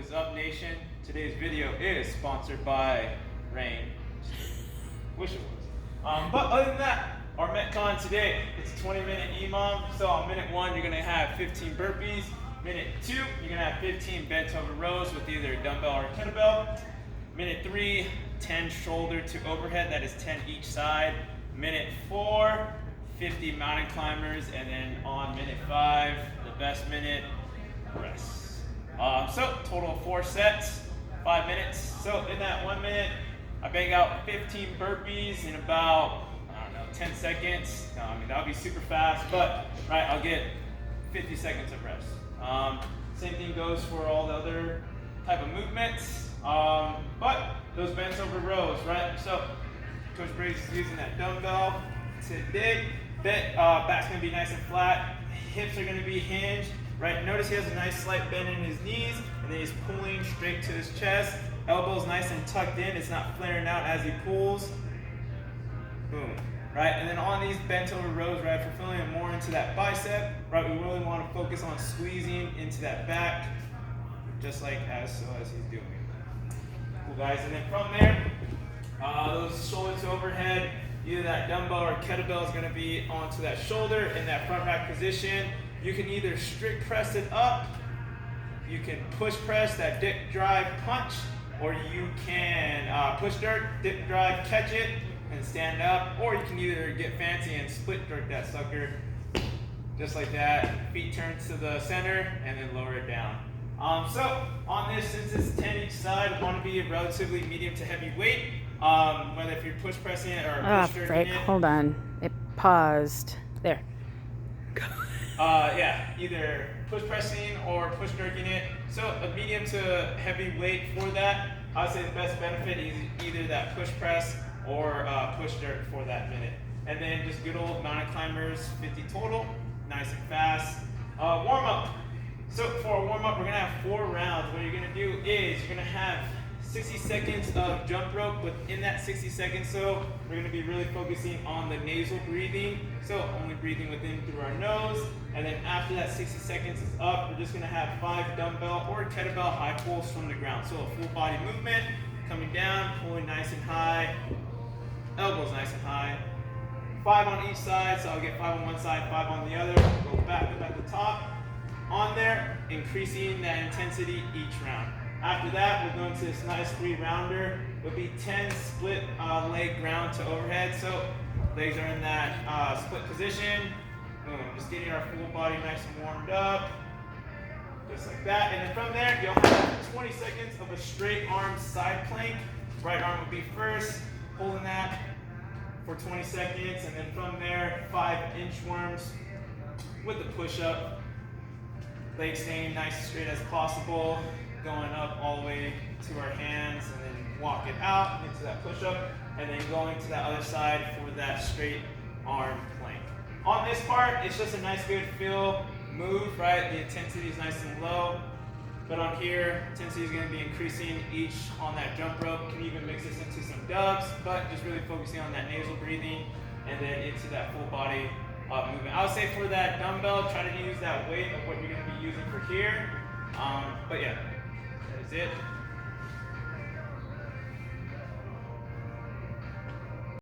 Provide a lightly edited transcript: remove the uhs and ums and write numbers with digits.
What is up, nation? Today's video is sponsored by Rain. Wish it was. But other than that, our Metcon today, it's a 20-minute EMOM. So on minute 1, you're gonna have 15 burpees. Minute 2, you're gonna have 15 bent over rows with either a dumbbell or a kettlebell. Minute 3, 10 shoulder to overhead, that is 10 each side. Minute 4, 50 mountain climbers, and then on minute 5, the best minute, rest. So total of 4 sets, 5 minutes. So in that 1 minute, I bang out 15 burpees in about, 10 seconds. I mean, that'll be super fast, but I'll get 50 seconds of rest. Same thing goes for all the other type of movements, but those bends over rows, right? So Coach Brady's using that dumbbell today. Back's gonna be nice and flat. Hips are gonna be hinged, right? Notice he has a nice slight bend in his knees, and then he's pulling straight to his chest. Elbows nice and tucked in. It's not flaring out as he pulls. Boom. Right, and then on these bent over rows, right, if we're feeling it more into that bicep, right, we really want to focus on squeezing into that back, just like as he's doing. Cool, guys, and then from there, those shoulder to overhead, either that dumbbell or kettlebell is going to be onto that shoulder in that front rack position. You can either strict press it up, you can push press that dip drive punch, or you can push jerk, dip drive, catch it, and stand up, or you can either get fancy and split jerk that sucker, just like that. Feet turn to the center, and then lower it down. So on this, since it's 10 each side, I want to be a relatively medium to heavy weight, whether if you're push pressing it or push jerking it. Hold on, it paused. There. Yeah, either push pressing or push jerking it. So a medium to heavy weight for that. I would say the best benefit is either that push press or push jerk for that minute. And then just good old mountain climbers, 50 total, nice and fast. Warm up. So for a warm up, we're gonna have 4 rounds. What you're gonna do is you're gonna have 60 seconds of jump rope. Within that 60 seconds, so we're gonna be really focusing on the nasal breathing. So only breathing within through our nose. And then after that 60 seconds is up, we're just gonna have 5 dumbbell or kettlebell high pulls from the ground. So a full body movement, coming down, pulling nice and high, elbows nice and high. 5 on each side, so I'll get 5 on one side, 5 on the other. Go back up at the top. On there, increasing that intensity each round. After that, we'll go into this nice 3-rounder. It'll be 10 split leg ground to overhead. So legs are in that split position. Boom, just getting our full body nice and warmed up. Just like that. And then from there, you'll have 20 seconds of a straight arm side plank. Right arm will be first, holding that for 20 seconds. And then from there, 5 inchworms with the push-up. Legs staying nice and straight as possible. Going up all the way to our hands, and then walk it out into that push-up, and then going to that other side for that straight arm plank. On this part, it's just a nice good feel move, right? The intensity is nice and low, but on here, intensity is going to be increasing each on that jump rope. You can even mix this into some dubs, but just really focusing on that nasal breathing, and then into that full body movement. I would say for that dumbbell, try to use that weight of what you're going to be using for here, but yeah. That's it.